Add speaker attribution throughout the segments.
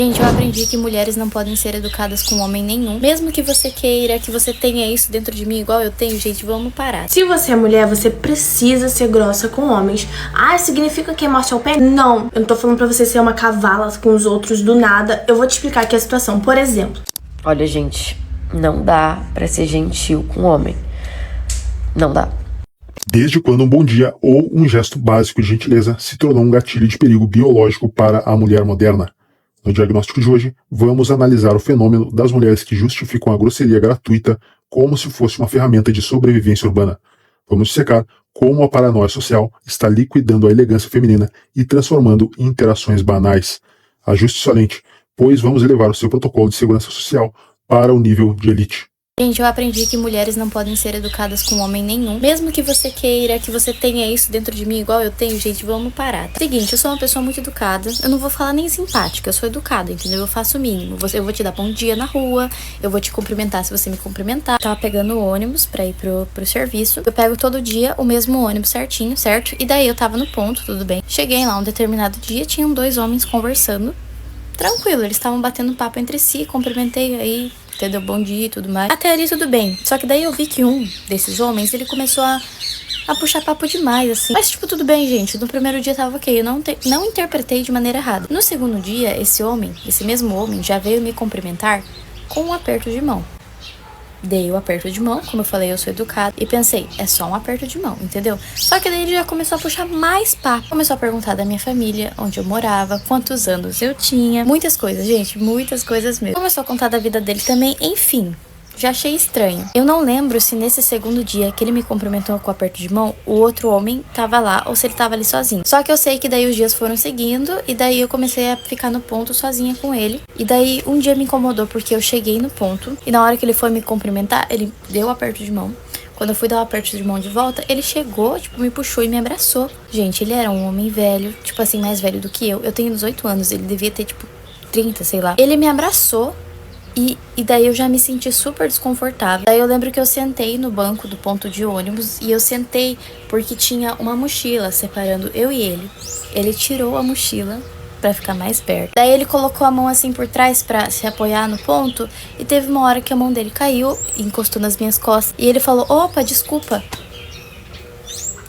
Speaker 1: Gente, eu aprendi que mulheres não podem ser educadas com homem nenhum. Mesmo que você queira, que você tenha isso dentro de mim igual eu tenho, gente, vamos parar.
Speaker 2: Se você é mulher, você precisa ser grossa com homens. Ah, significa queimar seu pé? Não, eu não tô falando pra você ser uma cavala com os outros do nada. Eu vou te explicar aqui a situação. Por exemplo.
Speaker 3: Olha, gente, não dá pra ser gentil com homem. Não dá.
Speaker 4: Desde quando um bom dia ou um gesto básico de gentileza se tornou um gatilho de perigo biológico para a mulher moderna? No diagnóstico de hoje, vamos analisar o fenômeno das mulheres que justificam a grosseria gratuita como se fosse uma ferramenta de sobrevivência urbana. Vamos dissecar como a paranoia social está liquidando a elegância feminina e transformando interações banais. Ajuste sua lente, pois vamos elevar o seu protocolo de segurança social para o nível de elite.
Speaker 1: Gente, eu aprendi que mulheres não podem ser educadas com homem nenhum. Mesmo que você queira, que você tenha isso dentro de mim igual eu tenho, gente, vamos parar. Tá? Seguinte, eu sou uma pessoa muito educada. Eu não vou falar nem simpática, eu sou educada, entendeu? Eu faço o mínimo. Eu vou te dar bom dia na rua, eu vou te cumprimentar se você me cumprimentar. Eu tava pegando o ônibus pra ir pro serviço. Eu pego todo dia o mesmo ônibus certinho, certo? E daí eu tava no ponto, tudo bem. Cheguei lá um determinado dia, tinham 2 homens conversando. Tranquilo, eles estavam batendo papo entre si, cumprimentei aí, entendeu? Bom dia e tudo mais. Até ali tudo bem. Só que daí eu vi que um desses homens, ele começou a puxar papo demais, assim. Mas, tipo, tudo bem, gente. No primeiro dia tava ok. Eu não interpretei de maneira errada. No segundo dia, esse mesmo homem, já veio me cumprimentar com um aperto de mão. Dei o aperto de mão, como eu falei, eu sou educada. E pensei, é só um aperto de mão, entendeu? Só que daí ele já começou a puxar mais papo. Começou a perguntar da minha família, onde eu morava, quantos anos eu tinha. Muitas coisas, gente, muitas coisas mesmo. Começou a contar da vida dele também, enfim. Já achei estranho. Eu não lembro se nesse segundo dia que ele me cumprimentou com o aperto de mão, o outro homem tava lá ou se ele tava ali sozinho. Só que eu sei que daí os dias foram seguindo e daí eu comecei a ficar no ponto sozinha com ele. E daí um dia me incomodou porque eu cheguei no ponto e na hora que ele foi me cumprimentar, ele deu o aperto de mão. Quando eu fui dar o aperto de mão de volta, ele chegou, tipo, me puxou e me abraçou. Gente, ele era um homem velho, tipo assim, mais velho do que eu. Eu tenho 18 anos, ele devia ter, tipo, 30, sei lá. Ele me abraçou. E daí eu já me senti super desconfortável. Daí eu lembro que eu sentei no banco do ponto de ônibus. E eu sentei porque tinha uma mochila separando eu e ele. Ele tirou a mochila pra ficar mais perto. Daí ele colocou a mão assim por trás pra se apoiar no ponto. E teve uma hora que a mão dele caiu e encostou nas minhas costas. E ele falou, opa, desculpa.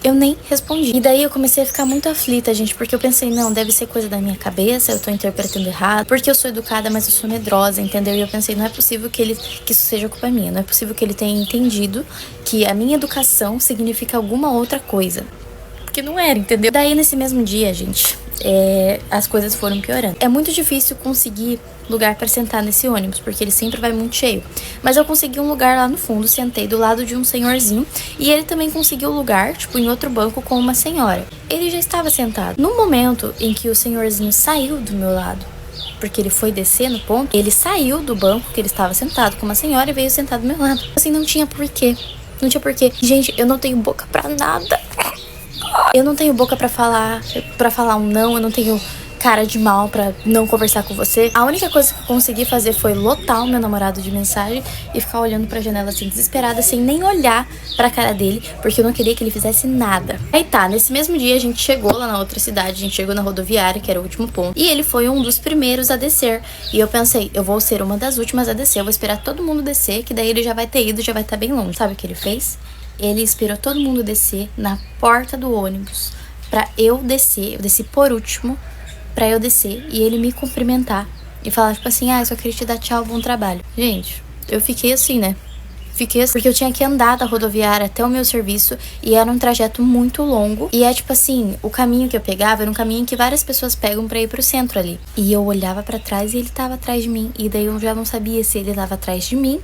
Speaker 1: Eu nem respondi. E daí eu comecei a ficar muito aflita, gente, porque eu pensei, não, deve ser coisa da minha cabeça, eu tô interpretando errado, porque eu sou educada, mas eu sou medrosa, entendeu? E eu pensei, não é possível que isso seja culpa minha, não é possível que ele tenha entendido que a minha educação significa alguma outra coisa. Porque não era, entendeu? Daí nesse mesmo dia, gente, as coisas foram piorando. É muito difícil conseguir lugar pra sentar nesse ônibus, porque ele sempre vai muito cheio. Mas eu consegui um lugar lá no fundo, sentei do lado de um senhorzinho, e ele também conseguiu lugar, tipo, em outro banco com uma senhora. Ele já estava sentado. No momento em que o senhorzinho saiu do meu lado, porque ele foi descer no ponto, ele saiu do banco que ele estava sentado com uma senhora e veio sentar do meu lado. Assim, não tinha porquê. Não tinha porquê. Gente, eu não tenho boca pra nada. Eu não tenho boca pra falar um não, eu não tenho cara de mal pra não conversar com você. A única coisa que eu consegui fazer foi lotar o meu namorado de mensagem e ficar olhando pra janela assim, desesperada, sem nem olhar pra cara dele, porque eu não queria que ele fizesse nada. Aí tá, nesse mesmo dia a gente chegou lá na outra cidade, a gente chegou na rodoviária, que era o último ponto, e ele foi um dos primeiros a descer. E eu pensei, eu vou ser uma das últimas a descer, eu vou esperar todo mundo descer, que daí ele já vai ter ido, já vai estar bem longe. Sabe o que ele fez? Ele esperou todo mundo descer na porta do ônibus pra eu descer. Eu desci por último pra eu descer e ele me cumprimentar e falar tipo assim, eu só queria te dar tchau, bom trabalho. Gente, eu fiquei assim, né? Fiquei assim, porque eu tinha que andar da rodoviária até o meu serviço e era um trajeto muito longo. E é tipo assim, o caminho que eu pegava era um caminho que várias pessoas pegam pra ir pro centro ali. E eu olhava pra trás e ele tava atrás de mim. E daí eu já não sabia se ele tava atrás de mim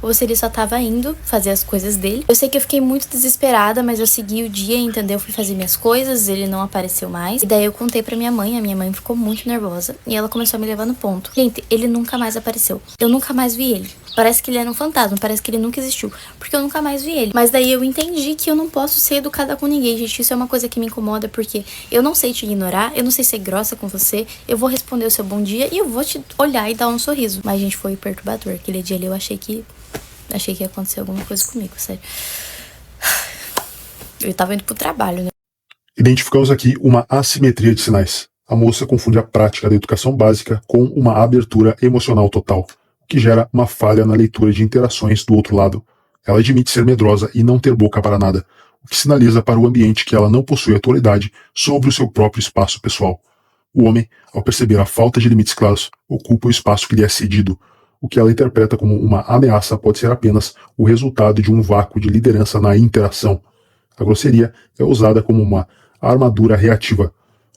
Speaker 1: ou se ele só tava indo fazer as coisas dele. Eu sei que eu fiquei muito desesperada, mas eu segui o dia, entendeu? Fui fazer minhas coisas, ele não apareceu mais. E daí eu contei pra minha mãe, a minha mãe ficou muito nervosa e ela começou a me levar no ponto. Gente, ele nunca mais apareceu. Eu nunca mais vi ele. Parece que ele era um fantasma, parece que ele nunca existiu, porque eu nunca mais vi ele. Mas daí eu entendi que eu não posso ser educada com ninguém, gente. Isso é uma coisa que me incomoda, porque eu não sei te ignorar, eu não sei ser grossa com você, eu vou responder o seu bom dia e eu vou te olhar e dar um sorriso. Mas, gente, foi perturbador. Aquele dia ali eu achei que ia acontecer alguma coisa comigo, sério. Eu tava indo pro trabalho, né?
Speaker 4: Identificamos aqui uma assimetria de sinais. A moça confunde a prática da educação básica com uma abertura emocional total, o que gera uma falha na leitura de interações do outro lado. Ela admite ser medrosa e não ter boca para nada, o que sinaliza para o ambiente que ela não possui autoridade sobre o seu próprio espaço pessoal. O homem, ao perceber a falta de limites claros, ocupa o espaço que lhe é cedido. O que ela interpreta como uma ameaça pode ser apenas o resultado de um vácuo de liderança na interação. A grosseria é usada como uma armadura reativa.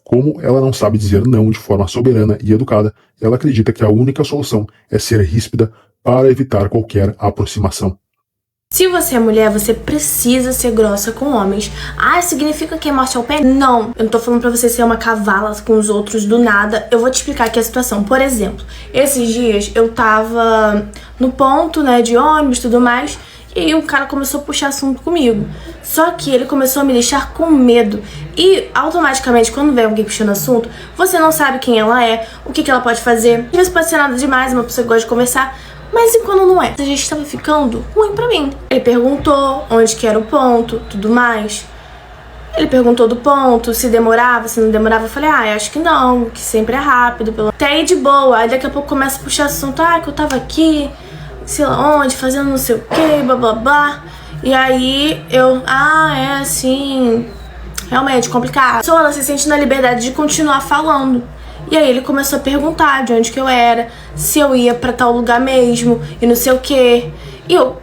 Speaker 4: Como ela não sabe dizer não de forma soberana e educada, ela acredita que a única solução é ser ríspida para evitar qualquer aproximação.
Speaker 2: Se você é mulher, você precisa ser grossa com homens. Ah, significa que é morte ao pé? Não. Eu não tô falando pra você ser uma cavala com os outros do nada. Eu vou te explicar aqui a situação. Por exemplo, esses dias eu tava no ponto, né, de ônibus e tudo mais, e aí um cara começou a puxar assunto comigo. Só que ele começou a me deixar com medo. E automaticamente, quando vem alguém puxando assunto, você não sabe quem ela é, o que ela pode fazer. Às vezes pode ser nada demais, uma pessoa que gosta de conversar. Mas e quando não é? A gente estava ficando ruim pra mim. Ele perguntou onde que era o ponto, tudo mais. Ele perguntou do ponto, se demorava, se não demorava. Eu falei, eu acho que não, que sempre é rápido. Até aí de boa. Aí daqui a pouco começa a puxar assunto. Que eu tava aqui, sei lá onde, fazendo não sei o que, blá blá blá. E aí eu, é assim, realmente complicado. A pessoa, ela se sente na liberdade de continuar falando. E aí ele começou a perguntar de onde que eu era, se eu ia pra tal lugar mesmo, e não sei o que. E eu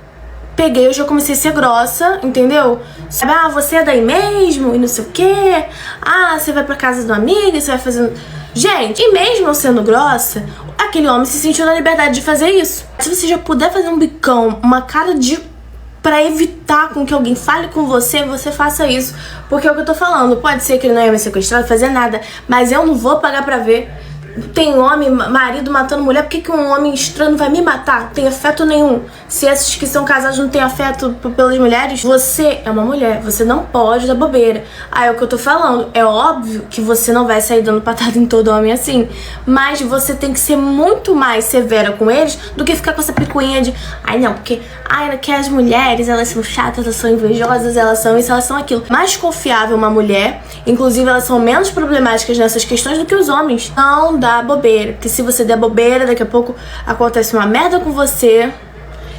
Speaker 2: peguei, eu já comecei a ser grossa, entendeu? Sabe, você é daí mesmo, e não sei o que. Você vai pra casa de uma amiga, você vai fazendo... Gente, e mesmo eu sendo grossa, aquele homem se sentiu na liberdade de fazer isso. Se você já puder fazer um bicão, uma cara de... pra evitar com que alguém fale com você, você faça isso. Porque é o que eu tô falando. Pode ser que ele não ia me sequestrar, fazer nada, mas eu não vou pagar pra ver. Tem homem, marido matando mulher. Por que um homem estranho vai me matar? Não tem afeto nenhum. Se esses que são casados não têm afeto pelas mulheres, você é uma mulher. Você não pode dar bobeira. É o que eu tô falando. É óbvio que você não vai sair dando patada em todo homem assim. Mas você tem que ser muito mais severa com eles do que ficar com essa picuinha de... não, porque... que as mulheres, elas são chatas, elas são invejosas, elas são isso, elas são aquilo. Mais confiável uma mulher. Inclusive, elas são menos problemáticas nessas questões do que os homens. Não dá bobeira, porque se você der bobeira, daqui a pouco acontece uma merda com você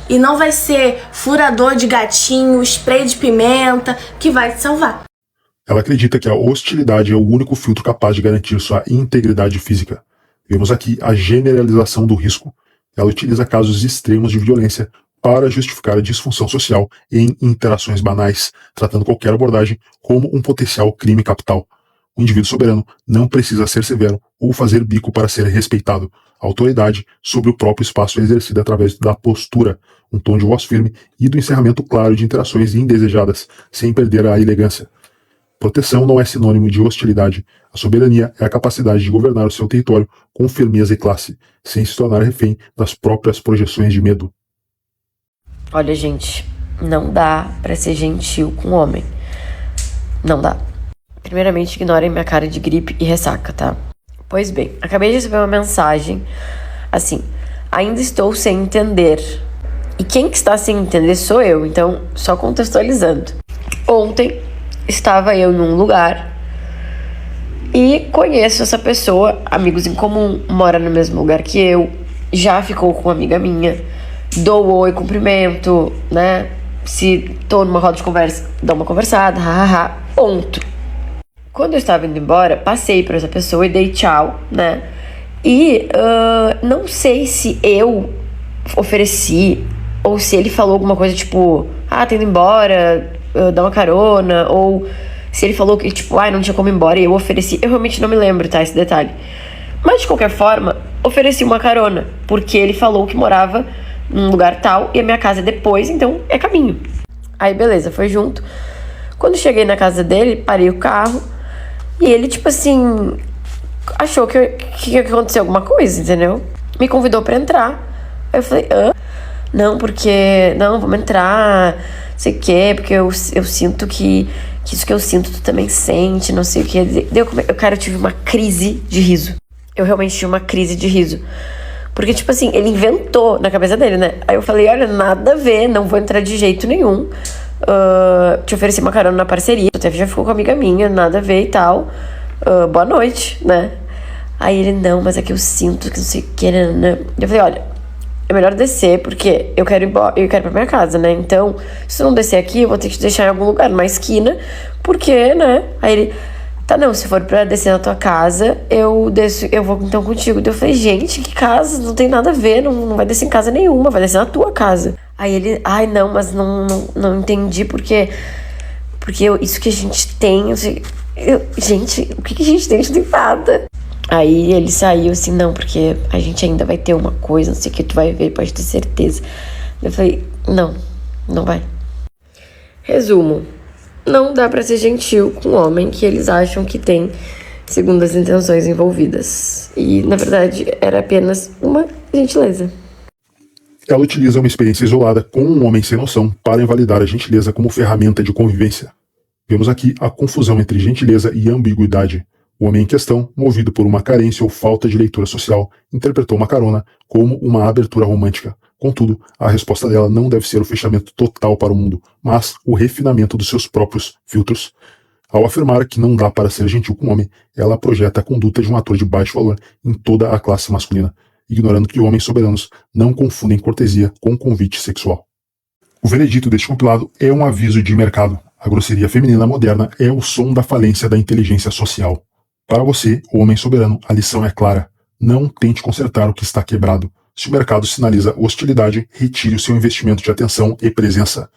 Speaker 2: e não vai ser furador de gatinho, spray de pimenta que vai te salvar.
Speaker 4: Ela acredita que a hostilidade é o único filtro capaz de garantir sua integridade física. Vemos aqui a generalização do risco. Ela utiliza casos extremos de violência para justificar a disfunção social em interações banais, tratando qualquer abordagem como um potencial crime capital. O indivíduo soberano não precisa ser severo ou fazer bico para ser respeitado. A autoridade sobre o próprio espaço é exercida através da postura, um tom de voz firme e do encerramento claro de interações indesejadas, sem perder a elegância. Proteção não é sinônimo de hostilidade. A soberania é a capacidade de governar o seu território com firmeza e classe, sem se tornar refém das próprias projeções de medo.
Speaker 3: Olha, gente, não dá pra ser gentil com homem. Não dá. Primeiramente, ignorem minha cara de gripe e ressaca, tá? Pois bem, acabei de receber uma mensagem, assim, ainda estou sem entender. E quem que está sem entender sou eu, então, só contextualizando. Ontem, estava eu num lugar e conheço essa pessoa, amigos em comum, mora no mesmo lugar que eu, já ficou com uma amiga minha, dou oi, cumprimento, né? Se tô numa roda de conversa, dá uma conversada, hahaha, ponto. Quando eu estava indo embora, passei por essa pessoa e dei tchau, né? E não sei se eu ofereci ou se ele falou alguma coisa tipo, tô indo embora, dá uma carona, ou se ele falou que tipo, não tinha como ir embora e eu ofereci. Eu realmente não me lembro, tá, esse detalhe. Mas de qualquer forma, ofereci uma carona, porque ele falou que morava num lugar tal e a minha casa é depois, então é caminho. Aí beleza, foi junto. Quando cheguei na casa dele, parei o carro. E ele, tipo assim, achou que ia acontecer alguma coisa, entendeu? Me convidou pra entrar. Aí eu falei, Não, porque... Não, vamos entrar, não sei o quê, porque eu sinto que isso que eu sinto tu também sente, não sei o quê. Cara, eu tive uma crise de riso. Eu realmente tive uma crise de riso. Porque, tipo assim, ele inventou na cabeça dele, né? Aí eu falei, olha, nada a ver, não vou entrar de jeito nenhum. Te ofereci uma carona na parceria, tu até já ficou com uma amiga minha, nada a ver e tal. Boa noite, né? Aí ele, não, mas é que eu sinto que não sei o que, né? Eu falei, olha, é melhor descer, porque eu quero ir pra minha casa, né? Então, se tu não descer aqui, eu vou ter que te deixar em algum lugar, numa esquina, porque, né? Aí ele, tá, não, se for pra descer na tua casa, eu desço, eu vou então contigo. Eu falei, gente, que casa? Não tem nada a ver, não vai descer em casa nenhuma, vai descer na tua casa. Aí ele, ai, não, mas não entendi, porque isso que a gente tem, gente, o que a gente tem? A gente não tem nada. Aí ele saiu assim, não, porque a gente ainda vai ter uma coisa, não sei o que, tu vai ver, pode ter certeza. Eu falei, não vai. Resumo, não dá pra ser gentil com um homem que eles acham que tem segundas intenções envolvidas. E, na verdade, era apenas uma gentileza.
Speaker 4: Ela utiliza uma experiência isolada com um homem sem noção para invalidar a gentileza como ferramenta de convivência. Vemos aqui a confusão entre gentileza e ambiguidade. O homem em questão, movido por uma carência ou falta de leitura social, interpretou uma carona como uma abertura romântica. Contudo, a resposta dela não deve ser o fechamento total para o mundo, mas o refinamento dos seus próprios filtros. Ao afirmar que não dá para ser gentil com o homem, ela projeta a conduta de um ator de baixo valor em toda a classe masculina, ignorando que homens soberanos não confundem cortesia com convite sexual. O veredito deste compilado é um aviso de mercado. A grosseria feminina moderna é o som da falência da inteligência social. Para você, o homem soberano, a lição é clara. Não tente consertar o que está quebrado. Se o mercado sinaliza hostilidade, retire o seu investimento de atenção e presença.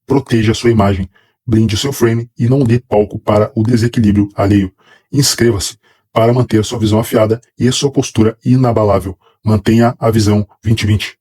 Speaker 4: Proteja a sua imagem, blinde o seu frame e não dê palco para o desequilíbrio alheio. Inscreva-se para manter sua visão afiada e sua postura inabalável. Mantenha a visão 2020.